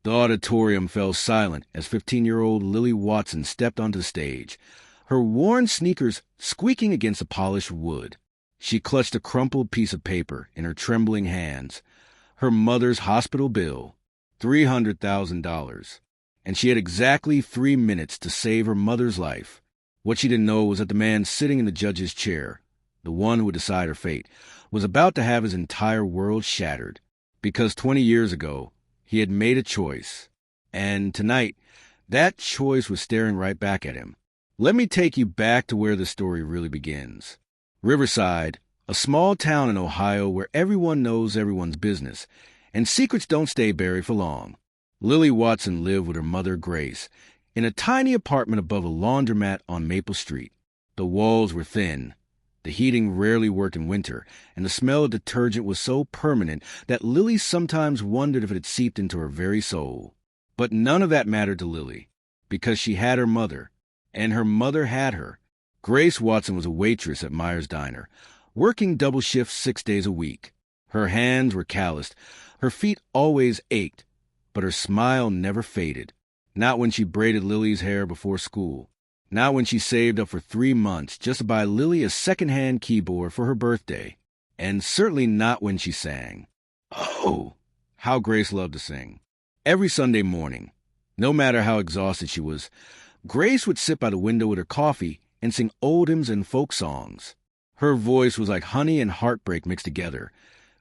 The auditorium fell silent as 15-year-old Lily Watson stepped onto the stage, her worn sneakers squeaking against the polished wood. She clutched a crumpled piece of paper in her trembling hands. Her mother's hospital bill, $300,000. And she had exactly 3 minutes to save her mother's life. What she didn't know was that the man sitting in the judge's chair, the one who would decide her fate, was about to have his entire world shattered. Because 20 years ago, he had made a choice. And tonight, that choice was staring right back at him. Let me take you back to where the story really begins. Riverside, a small town in Ohio where everyone knows everyone's business, and secrets don't stay buried for long. Lily Watson lived with her mother, Grace, in a tiny apartment above a laundromat on Maple Street. The walls were thin. The heating rarely worked in winter, and the smell of detergent was so permanent that Lily sometimes wondered if it had seeped into her very soul. But none of that mattered to Lily, because she had her mother, and her mother had her. Grace Watson was a waitress at Myers Diner, working double shifts 6 days a week. Her hands were calloused, her feet always ached, but her smile never faded. Not when she braided Lily's hair before school. Not when she saved up for 3 months just to buy Lily a second-hand keyboard for her birthday. And certainly not when she sang. Oh, how Grace loved to sing. Every Sunday morning, no matter how exhausted she was, Grace would sit by the window with her coffee and sing old hymns and folk songs. Her voice was like honey and heartbreak mixed together,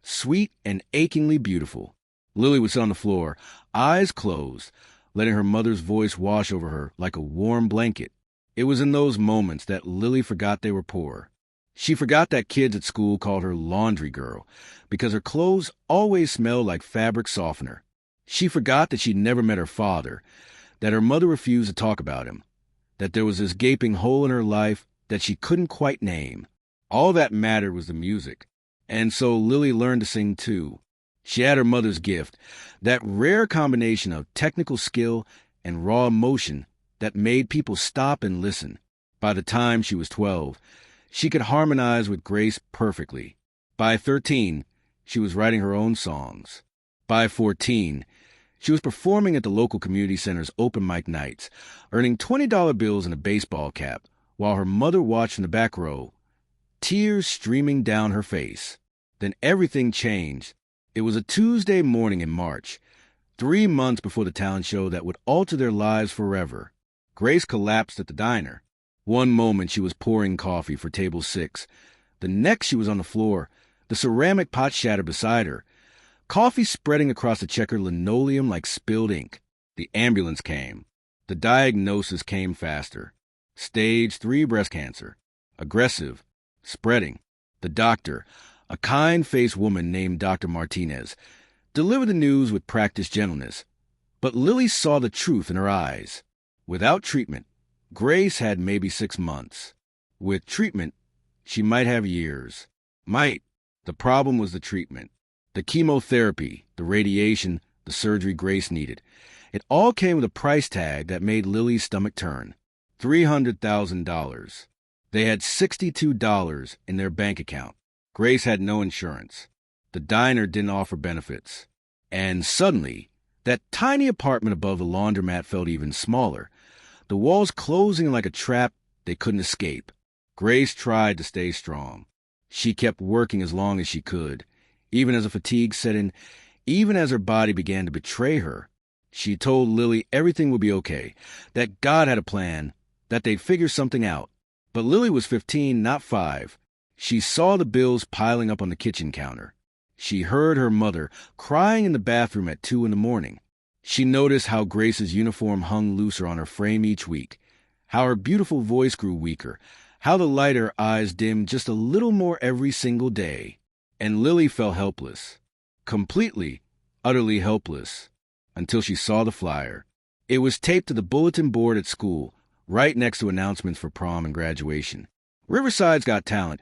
sweet and achingly beautiful. Lily would sit on the floor, eyes closed, letting her mother's voice wash over her like a warm blanket. It was in those moments that Lily forgot they were poor. She forgot that kids at school called her laundry girl because her clothes always smelled like fabric softener. She forgot that she'd never met her father, that her mother refused to talk about him, that there was this gaping hole in her life that she couldn't quite name. All that mattered was the music, and so Lily learned to sing too. She had her mother's gift, that rare combination of technical skill and raw emotion that made people stop and listen. By the time she was 12, she could harmonize with Grace perfectly. By 13, she was writing her own songs. By 14, she was performing at the local community center's open mic nights, earning $20 bills and a baseball cap, while her mother watched from the back row, tears streaming down her face. Then everything changed. It was a Tuesday morning in March, 3 months before the talent show that would alter their lives forever. Grace collapsed at the diner. One moment she was pouring coffee for table 6. The next she was on the floor, the ceramic pot shattered beside her, coffee spreading across the checkered linoleum like spilled ink. The ambulance came. The diagnosis came faster. Stage 3 breast cancer. Aggressive. Spreading. The doctor, a kind-faced woman named Dr. Martinez, delivered the news with practiced gentleness. But Lily saw the truth in her eyes. Without treatment, Grace had maybe 6 months. With treatment, she might have years. Might. The problem was the treatment. The chemotherapy, the radiation, the surgery Grace needed. It all came with a price tag that made Lily's stomach turn. $300,000. They had $62 in their bank account. Grace had no insurance. The diner didn't offer benefits. And suddenly, that tiny apartment above the laundromat felt even smaller, the walls closing like a trap they couldn't escape. Grace tried to stay strong. She kept working as long as she could, even as a fatigue set in, even as her body began to betray her. She told Lily everything would be okay, that God had a plan, that they'd figure something out. But Lily was 15, not 5. She saw the bills piling up on the kitchen counter. She heard her mother crying in the bathroom at 2 a.m. She noticed how Grace's uniform hung looser on her frame each week, how her beautiful voice grew weaker, how the light in her eyes dimmed just a little more every single day. And Lily felt helpless. Completely, utterly helpless. Until she saw the flyer. It was taped to the bulletin board at school, right next to announcements for prom and graduation. Riverside's Got Talent.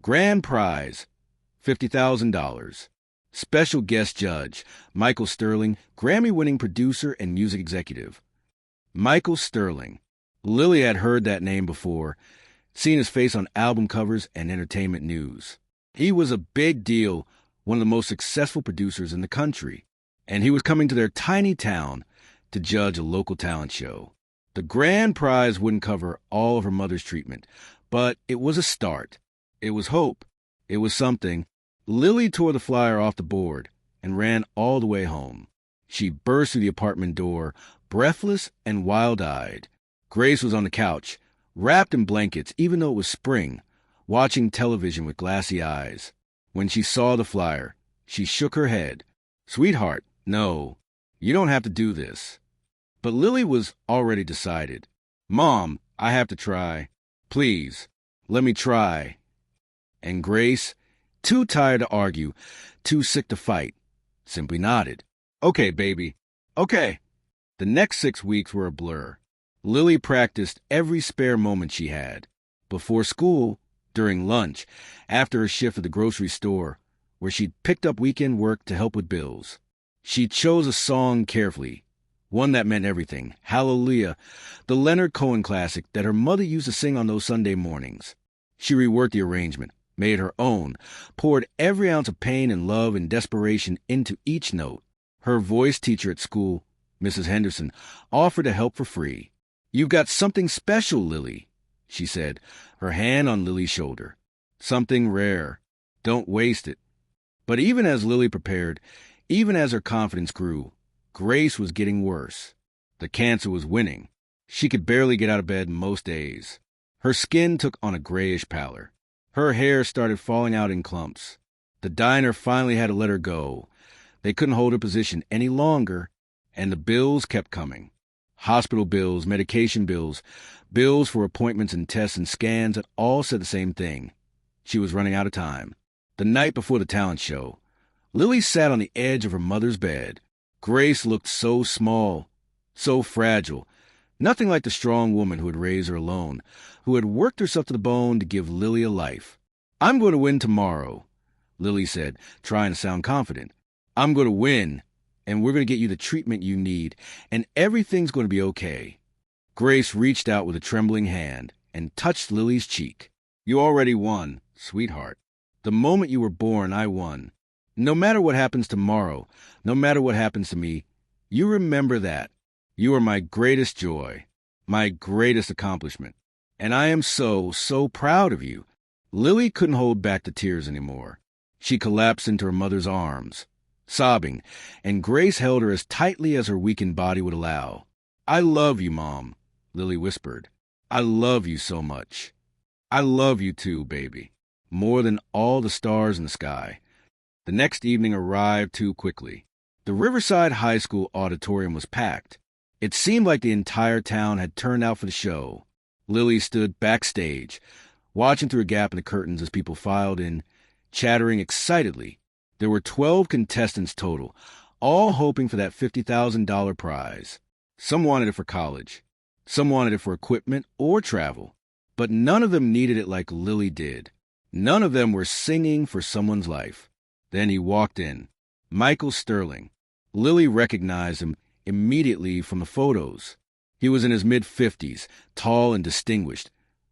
Grand prize, $50,000. Special guest judge, Michael Sterling, Grammy-winning producer and music executive. Michael Sterling. Lily had heard that name before, seen his face on album covers and entertainment news. He was a big deal, one of the most successful producers in the country. and he was coming to their tiny town to judge a local talent show. The grand prize wouldn't cover all of her mother's treatment, but it was a start. It was hope. It was something. Lily tore the flyer off the board and ran all the way home. She burst through the apartment door, breathless and wild-eyed. Grace was on the couch, wrapped in blankets even though it was spring, watching television with glassy eyes. When she saw the flyer, she shook her head. "Sweetheart, no, you don't have to do this." But Lily was already decided. "Mom, I have to try. Please, let me try." And Grace, too tired to argue, too sick to fight, simply nodded. "Okay, baby. Okay." The next 6 weeks were a blur. Lily practiced every spare moment she had. Before school, during lunch, after her shift at the grocery store, where she'd picked up weekend work to help with bills. She chose a song carefully, one that meant everything, Hallelujah, the Leonard Cohen classic that her mother used to sing on those Sunday mornings. She reworked the arrangement, made her own, poured every ounce of pain and love and desperation into each note. Her voice teacher at school, Mrs. Henderson, offered to help for free. "You've got something special, Lily," she said, her hand on Lily's shoulder. "Something rare. Don't waste it." But even as Lily prepared, even as her confidence grew, Grace was getting worse. The cancer was winning. She could barely get out of bed most days. Her skin took on a grayish pallor. Her hair started falling out in clumps. The diner finally had to let her go. They couldn't hold her position any longer, and the bills kept coming. Hospital bills, medication bills, bills for appointments and tests and scans that all said the same thing. She was running out of time. The night before the talent show, Lily sat on the edge of her mother's bed. Grace looked so small, so fragile, nothing like the strong woman who had raised her alone, who had worked herself to the bone to give Lily a life. "I'm going to win tomorrow," Lily said, trying to sound confident. "I'm going to win, and we're going to get you the treatment you need, and everything's going to be okay." Grace reached out with a trembling hand and touched Lily's cheek. "You already won, sweetheart. The moment you were born, I won. No matter what happens tomorrow, no matter what happens to me, you remember that. You are my greatest joy, my greatest accomplishment. And I am so, so proud of you." Lily couldn't hold back the tears anymore. She collapsed into her mother's arms, sobbing, and Grace held her as tightly as her weakened body would allow. "I love you, Mom," Lily whispered. "I love you so much. I love you too, baby. More than all the stars in the sky." The next evening arrived too quickly. The Riverside High School auditorium was packed. It seemed like the entire town had turned out for the show. Lily stood backstage, watching through a gap in the curtains as people filed in, chattering excitedly. There were 12 contestants total, all hoping for that $50,000 prize. Some wanted it for college. Some wanted it for equipment or travel. But none of them needed it like Lily did. None of them were singing for someone's life. Then he walked in. Michael Sterling. Lily recognized him immediately from the photos. He was in his mid-50s, tall and distinguished,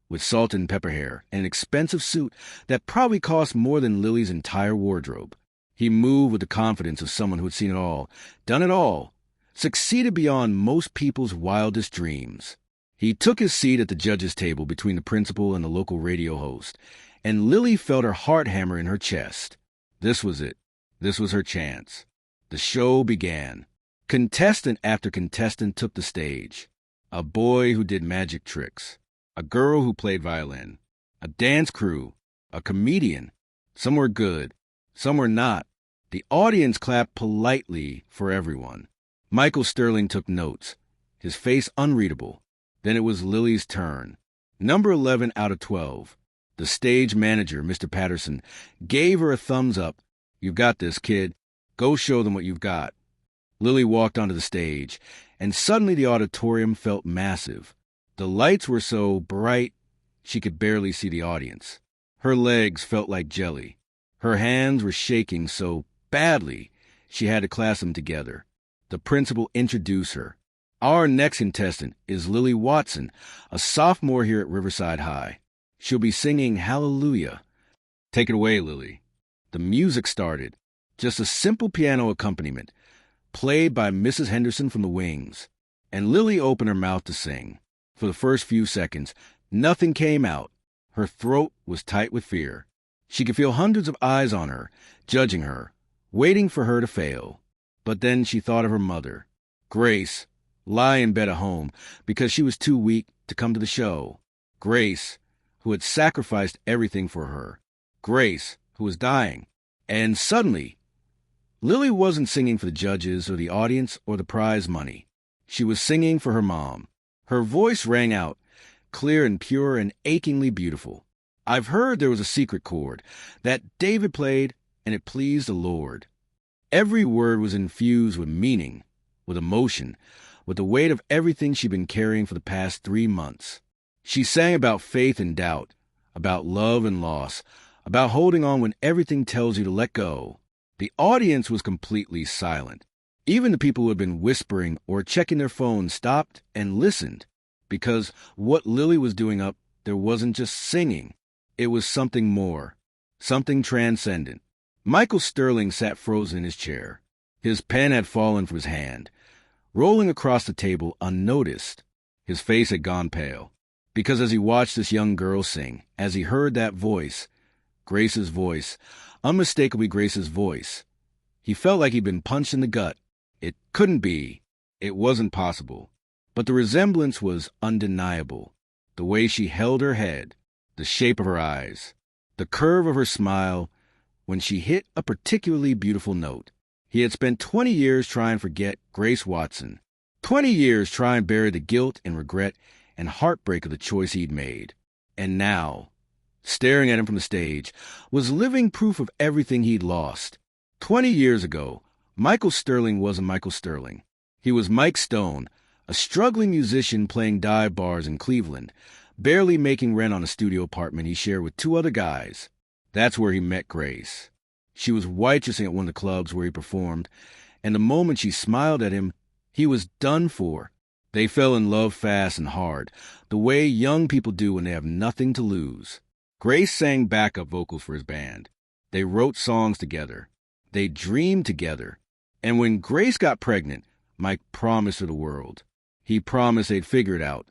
with salt and pepper hair and an expensive suit that probably cost more than Lily's entire wardrobe. He moved with the confidence of someone who had seen it all, done it all, succeeded beyond most people's wildest dreams. He took his seat at the judges' table between the principal and the local radio host, and Lily felt her heart hammer in her chest. This was it. This was her chance. The show began. Contestant after contestant took the stage. A boy who did magic tricks. A girl who played violin. A dance crew. A comedian. Some were good. Some were not. The audience clapped politely for everyone. Michael Sterling took notes, his face unreadable. Then it was Lily's turn. Number 11 out of 12. The stage manager, Mr. Patterson, gave her a thumbs up. "You've got this, kid. Go show them what you've got." Lily walked onto the stage, and suddenly the auditorium felt massive. The lights were so bright, she could barely see the audience. Her legs felt like jelly. Her hands were shaking so badly, she had to clasp them together. The principal introduced her. "Our next contestant is Lily Watson, a sophomore here at Riverside High. She'll be singing Hallelujah." "Take it away, Lily." The music started. Just a simple piano accompaniment. played by Mrs. Henderson from the wings, and Lily opened her mouth to sing. For the first few seconds, nothing came out. Her throat was tight with fear. She could feel hundreds of eyes on her, judging her, waiting for her to fail. But then she thought of her mother, Grace, lie in bed at home because she was too weak to come to the show. Grace, who had sacrificed everything for her. Grace, who was dying. And suddenly, Lily wasn't singing for the judges or the audience or the prize money. She was singing for her mom. Her voice rang out, clear and pure and achingly beautiful. I've heard there was a secret chord that David played, and it pleased the Lord. Every word was infused with meaning, with emotion, with the weight of everything she'd been carrying for the past 3 months. She sang about faith and doubt, about love and loss, about holding on when everything tells you to let go. The audience was completely silent. Even the people who had been whispering or checking their phones stopped and listened, because what Lily was doing up there wasn't just singing. It was something more, something transcendent. Michael Sterling sat frozen in his chair. His pen had fallen from his hand, rolling across the table unnoticed. His face had gone pale, because as he watched this young girl sing, as he heard that voice, Grace's voice, unmistakably Grace's voice, he felt like he'd been punched in the gut. It couldn't be. It wasn't possible. But the resemblance was undeniable. The way she held her head, the shape of her eyes, the curve of her smile when she hit a particularly beautiful note. He had spent 20 years trying to forget Grace Watson, 20 years trying to bury the guilt and regret and heartbreak of the choice he'd made. And now, staring at him from the stage, was living proof of everything he'd lost. 20 years ago, Michael Sterling wasn't Michael Sterling. He was Mike Stone, a struggling musician playing dive bars in Cleveland, barely making rent on a studio apartment he shared with 2 other guys. That's where he met Grace. She was waitressing at one of the clubs where he performed, and the moment she smiled at him, he was done for. They fell in love fast and hard, the way young people do when they have nothing to lose. Grace sang backup vocals for his band. They wrote songs together. They dreamed together. And when Grace got pregnant, Mike promised her the world. He promised they'd figure it out,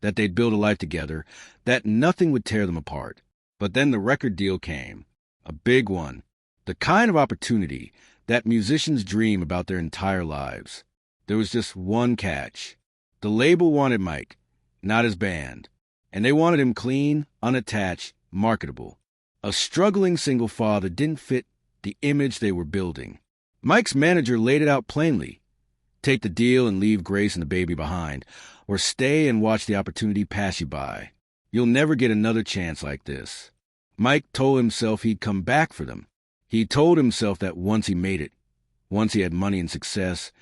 that they'd build a life together, that nothing would tear them apart. But then the record deal came, a big one, the kind of opportunity that musicians dream about their entire lives. There was just one catch. The label wanted Mike, not his band, and they wanted him clean, unattached, marketable. A struggling single father didn't fit the image they were building. Mike's manager laid it out plainly. Take the deal and leave Grace and the baby behind, or stay and watch the opportunity pass you by. You'll never get another chance like this. Mike told himself he'd come back for them. He told himself that once he made it, once he had money and success,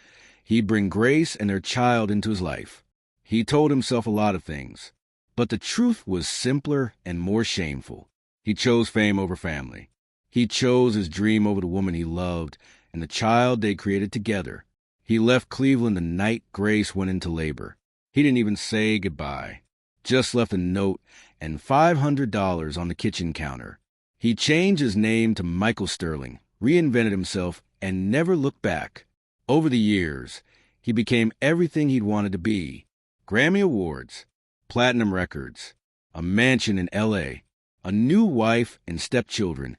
he'd bring Grace and their child into his life. He told himself a lot of things, but the truth was simpler and more shameful. He chose fame over family. He chose his dream over the woman he loved and the child they created together. He left Cleveland the night Grace went into labor. He didn't even say goodbye, just left a note and $500 on the kitchen counter. He changed his name to Michael Sterling, reinvented himself, and never looked back. Over the years, he became everything he'd wanted to be. Grammy Awards, platinum records, a mansion in L.A., a new wife and stepchildren.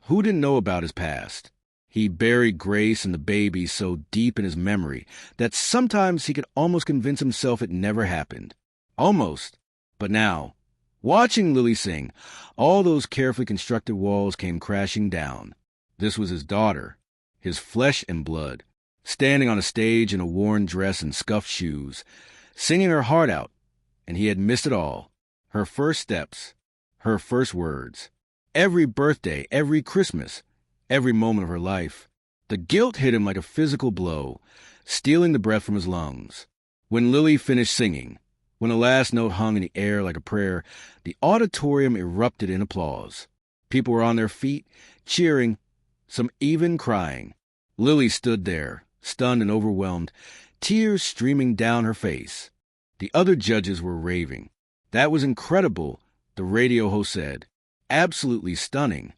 Who didn't know about his past? He buried Grace and the baby so deep in his memory that sometimes he could almost convince himself it never happened. Almost. But now, watching Lily sing, all those carefully constructed walls came crashing down. This was his daughter, his flesh and blood, standing on a stage in a worn dress and scuffed shoes, singing her heart out, and he had missed it all. Her first steps, her first words, every birthday, every Christmas, every moment of her life. The guilt hit him like a physical blow, stealing the breath from his lungs. When Lily finished singing, when the last note hung in the air like a prayer, the auditorium erupted in applause. People were on their feet, cheering, some even crying. Lily stood there, stunned and overwhelmed, tears streaming down her face. The other judges were raving. That was incredible, the radio host said. Absolutely stunning.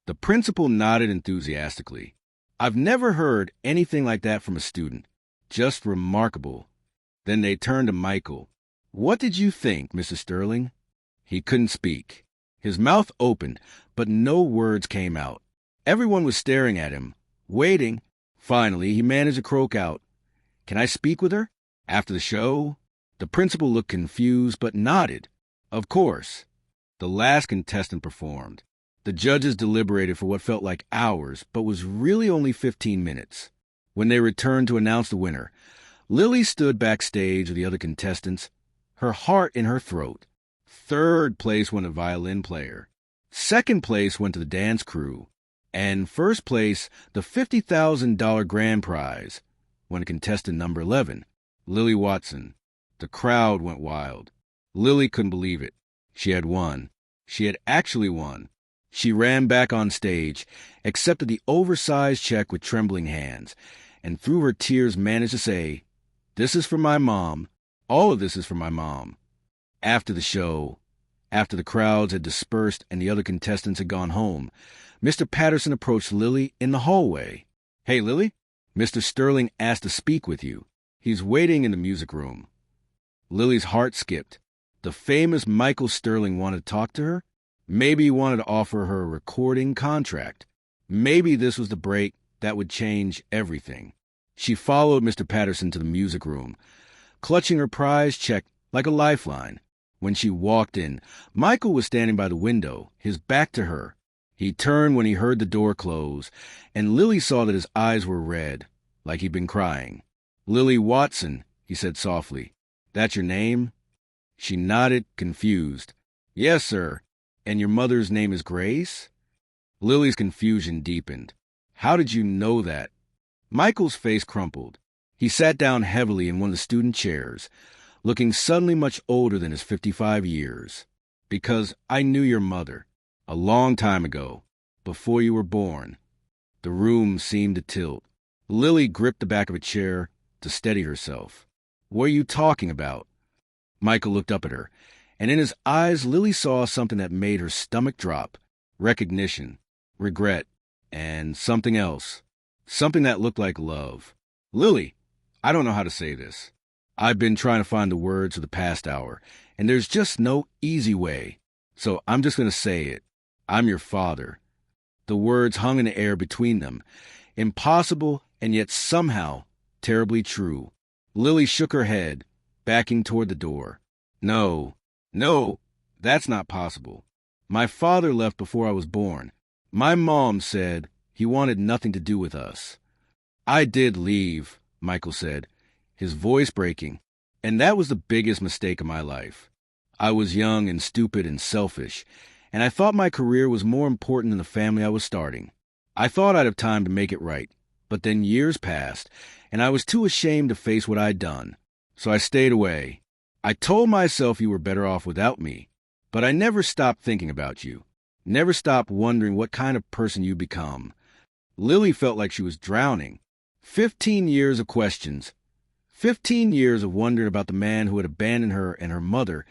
The principal nodded enthusiastically. I've never heard anything like that from a student. Just remarkable. Then they turned to Michael. What did you think, Mrs. Sterling? He couldn't speak. His mouth opened, but no words came out. Everyone was staring at him, waiting. Finally, he managed to croak out, "Can I speak with her? After the show?" The principal looked confused, but nodded. Of course. The last contestant performed. The judges deliberated for what felt like hours, but was really only 15 minutes. When they returned to announce the winner, Lily stood backstage with the other contestants, her heart in her throat. Third place went a violin player. Second place went to the dance crew. And first place, the $50,000 grand prize, went to contestant number 11, Lily Watson. The crowd went wild. Lily couldn't believe it. She had won. She had actually won. She ran back on stage, accepted the oversized check with trembling hands, and through her tears managed to say, "This is for my mom. All of this is for my mom." After the show, after the crowds had dispersed and the other contestants had gone home, Mr. Patterson approached Lily in the hallway. "Hey, Lily, Mr. Sterling asked to speak with you. He's waiting in the music room." Lily's heart skipped. The famous Michael Sterling wanted to talk to her? Maybe he wanted to offer her a recording contract. Maybe this was the break that would change everything. She followed Mr. Patterson to the music room, clutching her prize check like a lifeline. When she walked in, Michael was standing by the window, his back to her. He turned when he heard the door close, and Lily saw that his eyes were red, like he'd been crying. "Lily Watson," he said softly. "That's your name?" She nodded, confused. "Yes, sir. And your mother's name is Grace?" Lily's confusion deepened. "How did you know that?" Michael's face crumpled. He sat down heavily in one of the student chairs, looking suddenly much older than his 55 years. "Because I knew your mother. A long time ago. Before you were born." The room seemed to tilt. Lily gripped the back of a chair to steady herself. "What are you talking about?" Michael looked up at her, and in his eyes Lily saw something that made her stomach drop. Recognition, regret, and something else. Something that looked like love. "Lily, I don't know how to say this. I've been trying to find the words for the past hour, and there's just no easy way. So I'm just going to say it. I'm your father." The words hung in the air between them. Impossible, and yet somehow terribly true. Lily shook her head, backing toward the door. No, that's not possible. My father left before I was born. My mom said he wanted nothing to do with us." "I did leave," Michael said, his voice breaking, "and that was the biggest mistake of my life. I was young and stupid and selfish, and I thought my career was more important than the family I was starting. I thought I'd have time to make it right, but then years passed, and I was too ashamed to face what I'd done. So I stayed away. I told myself you were better off without me, but I never stopped thinking about you, never stopped wondering what kind of person you'd become." Lily felt like she was drowning. 15 years of questions. 15 years of wondering about the man who had abandoned her and her mother,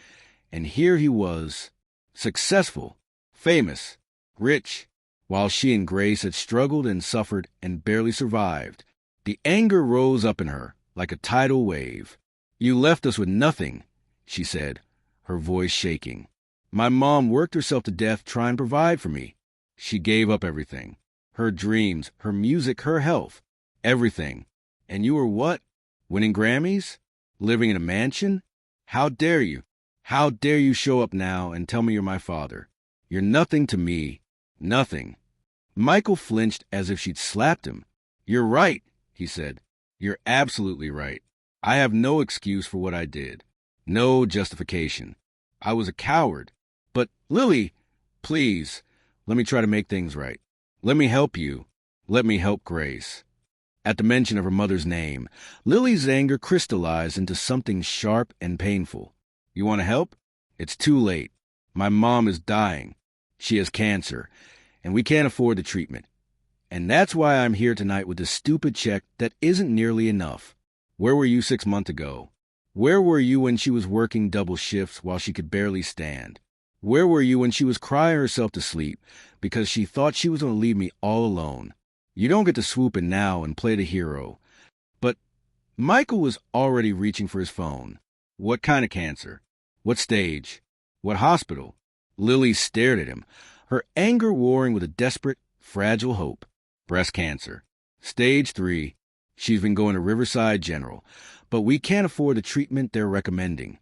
and here he was, successful, famous, rich, while she and Grace had struggled and suffered and barely survived. The anger rose up in her like a tidal wave. "You left us with nothing," she said, her voice shaking. "My mom worked herself to death trying to provide for me. She gave up everything. Her dreams, her music, her health, everything. And you were what? Winning Grammys? Living in a mansion? How dare you? How dare you show up now and tell me you're my father? You're nothing to me. Nothing." Michael flinched as if she'd slapped him. "You're right," he said. "You're absolutely right. I have no excuse for what I did. No justification. I was a coward. But, Lily, please, let me try to make things right. Let me help you. Let me help Grace." At the mention of her mother's name, Lily's anger crystallized into something sharp and painful. "You want to help? It's too late. My mom is dying. She has cancer, and we can't afford the treatment. And that's why I'm here tonight with this stupid check that isn't nearly enough. Where were you 6 months ago? Where were you when she was working double shifts while she could barely stand? Where were you when she was crying herself to sleep because she thought she was going to leave me all alone? You don't get to swoop in now and play the hero. But Michael was already reaching for his phone. What kind of cancer? What stage? What hospital? Lily stared at him, her anger warring with a desperate, fragile hope. Breast cancer. Stage 3. She's been going to Riverside General, but we can't afford the treatment they're recommending.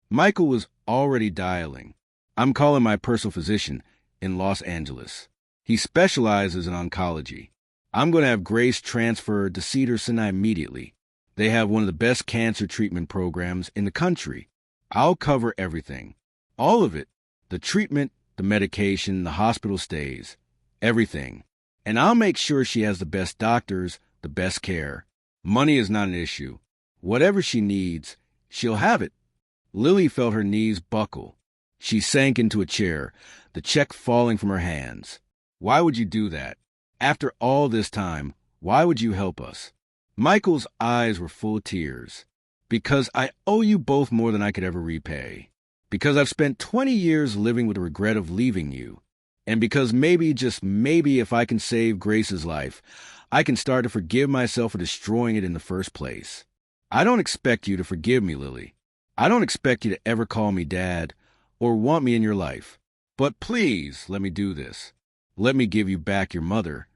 Michael was already dialing. I'm calling my personal physician in Los Angeles. He specializes in oncology. I'm going to have Grace transferred to Cedars-Sinai immediately. They have one of the best cancer treatment programs in the country. I'll cover everything. All of it. The treatment, the medication, the hospital stays. Everything. And I'll make sure she has the best doctors, the best care. Money is not an issue. Whatever she needs, she'll have it. Lily felt her knees buckle. She sank into a chair, the check falling from her hands. Why would you do that? After all this time, why would you help us? Michael's eyes were full of tears. Because I owe you both more than I could ever repay. Because I've spent 20 years living with the regret of leaving you. And because maybe, just maybe, if I can save Grace's life, I can start to forgive myself for destroying it in the first place. I don't expect you to forgive me, Lily. I don't expect you to ever call me Dad or want me in your life. But please, let me do this. Let me give you back your mother.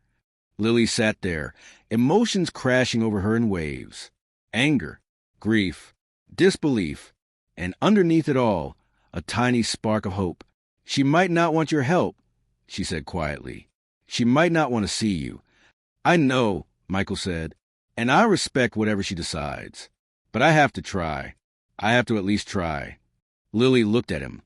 Lily sat there, emotions crashing over her in waves. Anger, grief, disbelief, and underneath it all, a tiny spark of hope. She might not want your help, she said quietly. She might not want to see you. I know, Michael said, and I respect whatever she decides. But I have to try. I have to at least try. Lily looked at him,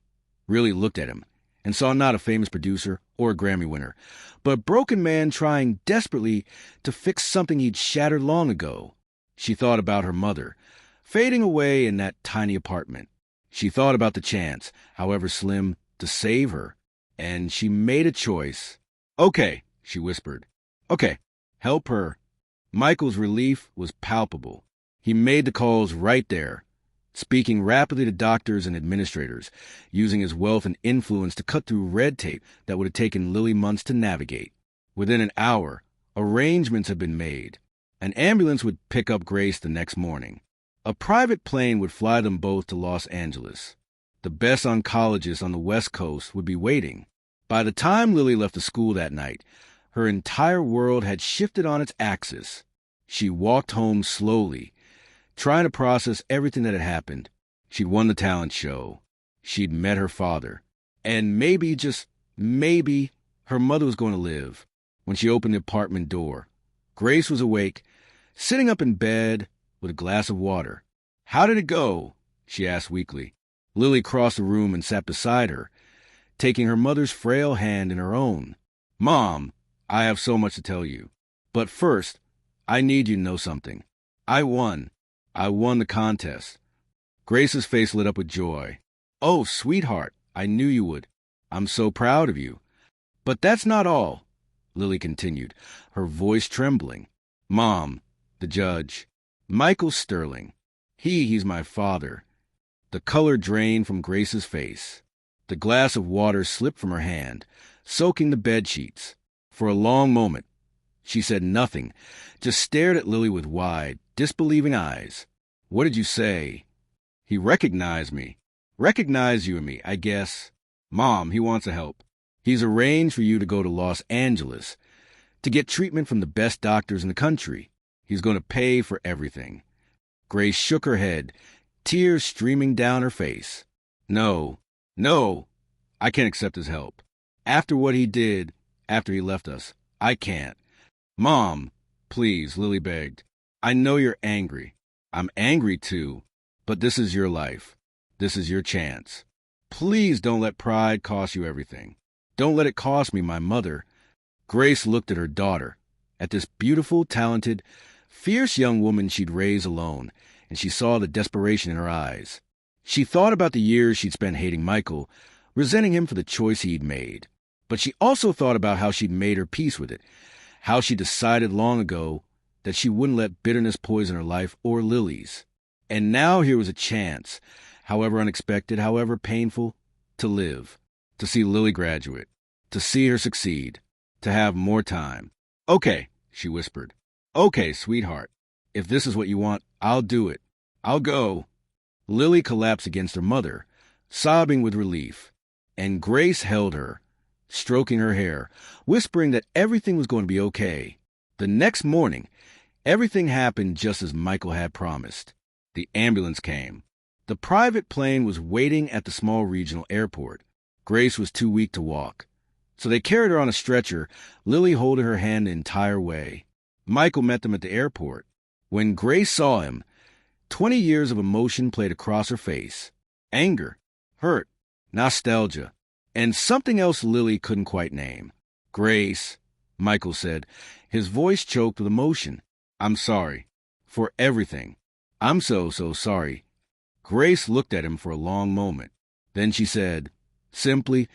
really looked at him, and saw not a famous producer or a Grammy winner, but a broken man trying desperately to fix something he'd shattered long ago. She thought about her mother, fading away in that tiny apartment. She thought about the chance, however slim, to save her, and she made a choice. Okay, she whispered. Okay, help her. Michael's relief was palpable. He made the calls right there, speaking rapidly to doctors and administrators, using his wealth and influence to cut through red tape that would have taken Lily months to navigate. Within an hour, arrangements had been made. An ambulance would pick up Grace the next morning. A private plane would fly them both to Los Angeles. The best oncologists on the West Coast would be waiting. By the time Lily left the school that night, her entire world had shifted on its axis. She walked home slowly, trying to process everything that had happened. She'd won the talent show. She'd met her father. And maybe, just maybe, her mother was going to live. When she opened the apartment door, Grace was awake, sitting up in bed with a glass of water. How did it go? She asked weakly. Lily crossed the room and sat beside her, taking her mother's frail hand in her own. Mom, I have so much to tell you. But first, I need you to know something. I won. I won the contest. Grace's face lit up with joy. Oh, sweetheart, I knew you would. I'm so proud of you. But that's not all, Lily continued, her voice trembling. Mom, the judge, Michael Sterling. He's my father. The color drained from Grace's face. The glass of water slipped from her hand, soaking the bed sheets. For a long moment, she said nothing, just stared at Lily with wide, disbelieving eyes. What did you say? He recognized me. Recognized you and me, I guess. Mom, he wants to help. He's arranged for you to go to Los Angeles to get treatment from the best doctors in the country. He's going to pay for everything. Grace shook her head, tears streaming down her face. No, I can't accept his help. After what he did, after he left us, I can't. Mom, please, Lily begged. I know you're angry. I'm angry too, but this is your life. This is your chance. Please don't let pride cost you everything. Don't let it cost me my mother. Grace looked at her daughter, at this beautiful, talented, fierce young woman she'd raised alone, and she saw the desperation in her eyes. She thought about the years she'd spent hating Michael, resenting him for the choice he'd made. But she also thought about how she'd made her peace with it, how she decided long ago that she wouldn't let bitterness poison her life or Lily's. And now here was a chance, however unexpected, however painful, to live, to see Lily graduate, to see her succeed, to have more time. Okay, she whispered. "Okay, sweetheart. If this is what you want, I'll do it. I'll go." Lily collapsed against her mother, sobbing with relief, and Grace held her, stroking her hair, whispering that everything was going to be okay. The next morning, everything happened just as Michael had promised. The ambulance came. The private plane was waiting at the small regional airport. Grace was too weak to walk, so they carried her on a stretcher, Lily holding her hand the entire way. Michael met them at the airport. When Grace saw him, 20 years of emotion played across her face. Anger, hurt, nostalgia, and something else Lily couldn't quite name. "Grace," Michael said, his voice choked with emotion. "I'm sorry. For everything. I'm so sorry." Grace looked at him for a long moment. Then she said, simply,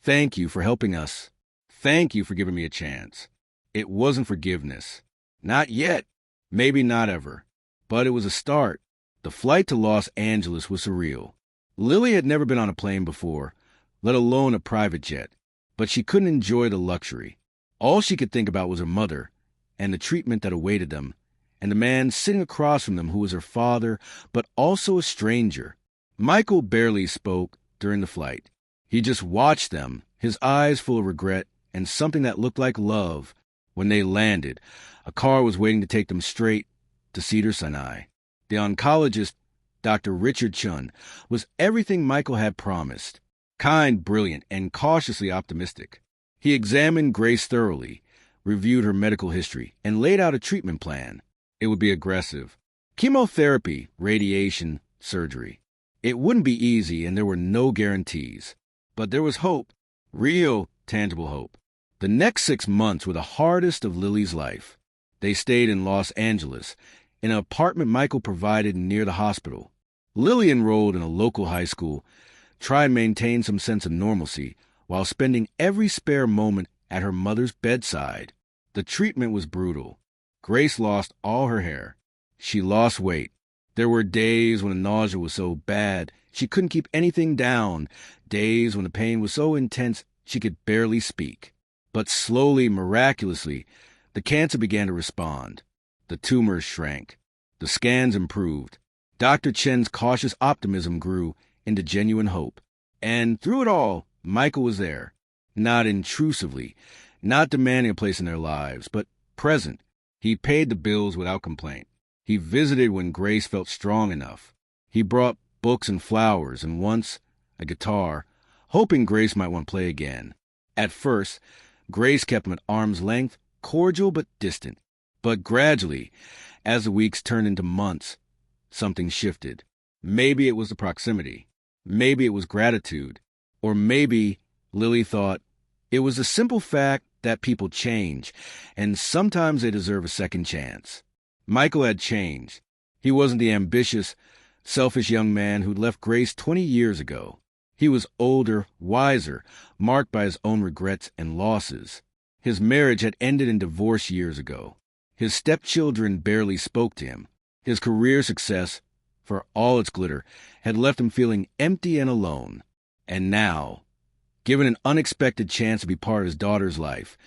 "Thank you for helping us. Thank you for giving me a chance. It wasn't forgiveness. Not yet. Maybe not ever. But it was a start." The flight to Los Angeles was surreal. Lily had never been on a plane before, let alone a private jet, but she couldn't enjoy the luxury. All she could think about was her mother and the treatment that awaited them, and the man sitting across from them who was her father, but also a stranger. Michael barely spoke during the flight. He just watched them, his eyes full of regret and something that looked like love. When they landed, a car was waiting to take them straight to Cedars-Sinai. The oncologist, Dr. Richard Chun, was everything Michael had promised. Kind, brilliant, and cautiously optimistic. He examined Grace thoroughly, reviewed her medical history, and laid out a treatment plan. It would be aggressive. Chemotherapy, radiation, surgery. It wouldn't be easy, and there were no guarantees. But there was hope. Real, tangible hope. The next 6 months were the hardest of Lily's life. They stayed in Los Angeles, in an apartment Michael provided near the hospital. Lily enrolled in a local high school, tried to maintain some sense of normalcy, while spending every spare moment at her mother's bedside. The treatment was brutal. Grace lost all her hair. She lost weight. There were days when the nausea was so bad she couldn't keep anything down, days when the pain was so intense she could barely speak. But slowly, miraculously, the cancer began to respond. The tumors shrank. The scans improved. Dr. Chen's cautious optimism grew into genuine hope. And through it all, Michael was there. Not intrusively, not demanding a place in their lives, but present. He paid the bills without complaint. He visited when Grace felt strong enough. He brought books and flowers, and once, a guitar, hoping Grace might want to play again. At first, Grace kept him at arm's length, cordial but distant. But gradually, as the weeks turned into months, something shifted. Maybe it was the proximity. Maybe it was gratitude. Or maybe, Lily thought, it was the simple fact that people change, and sometimes they deserve a second chance. Michael had changed. He wasn't the ambitious, selfish young man who'd left Grace 20 years ago. He was older, wiser, marked by his own regrets and losses. His marriage had ended in divorce years ago. His stepchildren barely spoke to him. His career success, for all its glitter, had left him feeling empty and alone. And now, given an unexpected chance to be part of his daughter's life,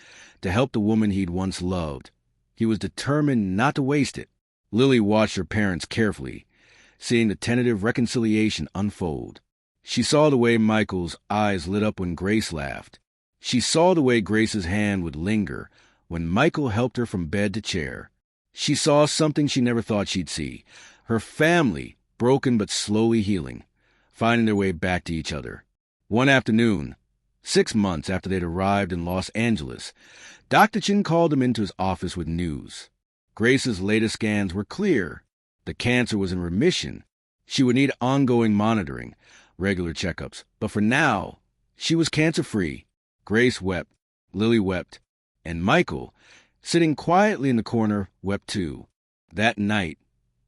to help the woman he'd once loved, he was determined not to waste it. Lily watched her parents carefully, seeing the tentative reconciliation unfold. She saw the way Michael's eyes lit up when Grace laughed. She saw the way Grace's hand would linger when Michael helped her from bed to chair. She saw something she never thought she'd see. Her family, broken but slowly healing, finding their way back to each other. One afternoon, 6 months after they'd arrived in Los Angeles, Dr. Chin called him into his office with news. Grace's latest scans were clear. The cancer was in remission. She would need ongoing monitoring, regular checkups. But for now, she was cancer-free. Grace wept. Lily wept. And Michael, sitting quietly in the corner, wept too. That night,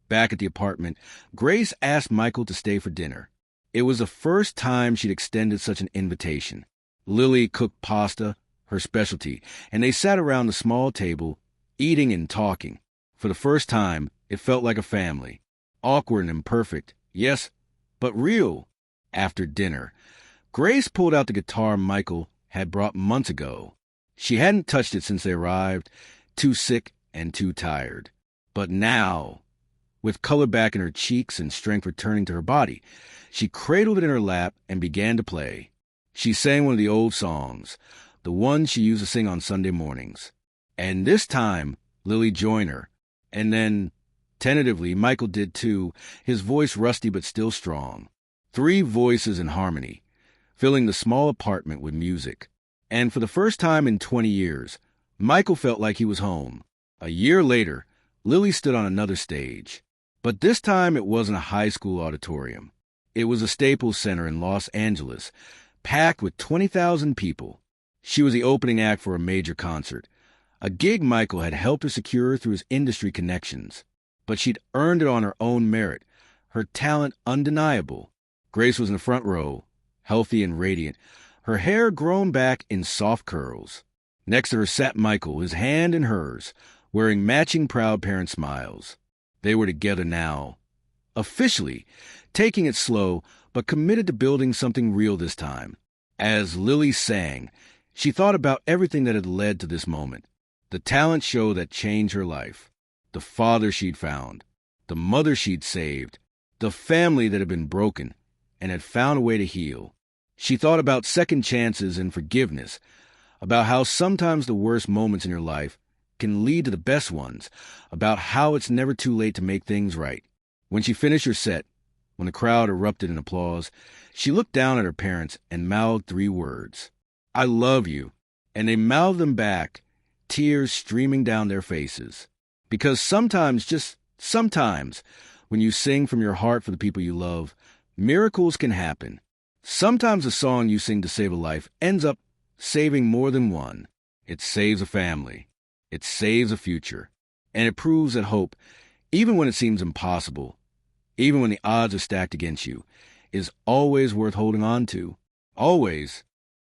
back at the apartment, Grace asked Michael to stay for dinner. It was the first time she'd extended such an invitation. Lily cooked pasta, her specialty, and they sat around the small table, eating and talking. For the first time, it felt like a family. Awkward and imperfect, yes, but real. After dinner, Grace pulled out the guitar Michael had brought months ago. She hadn't touched it since they arrived, too sick and too tired. But now, with color back in her cheeks and strength returning to her body, she cradled it in her lap and began to play. She sang one of the old songs, the one she used to sing on Sunday mornings. And this time, Lily joined her. And then, tentatively, Michael did too, his voice rusty but still strong. 3 voices in harmony, filling the small apartment with music. And for the first time in 20 years, Michael felt like he was home. A year later, Lily stood on another stage. But this time it wasn't a high school auditorium. It was a Staples Center in Los Angeles, packed with 20,000 people. She was the opening act for a major concert, a gig Michael had helped her secure through his industry connections. But she'd earned it on her own merit, her talent undeniable. Grace was in the front row, healthy and radiant, her hair grown back in soft curls. Next to her sat Michael, his hand in hers, wearing matching proud parent smiles. They were together now, officially, taking it slow, but committed to building something real this time. As Lily sang, she thought about everything that had led to this moment. The talent show that changed her life, the father she'd found, the mother she'd saved, the family that had been broken and had found a way to heal. She thought about second chances and forgiveness, about how sometimes the worst moments in your life can lead to the best ones, about how it's never too late to make things right. When she finished her set, when the crowd erupted in applause, she looked down at her parents and mouthed 3 words, "I love you," and they mouthed them back, tears streaming down their faces. Because sometimes, just sometimes, when you sing from your heart for the people you love, miracles can happen. Sometimes the song you sing to save a life ends up saving more than one. It saves a family. It saves a future. And it proves that hope, even when it seems impossible, even when the odds are stacked against you, is always worth holding on to. Always.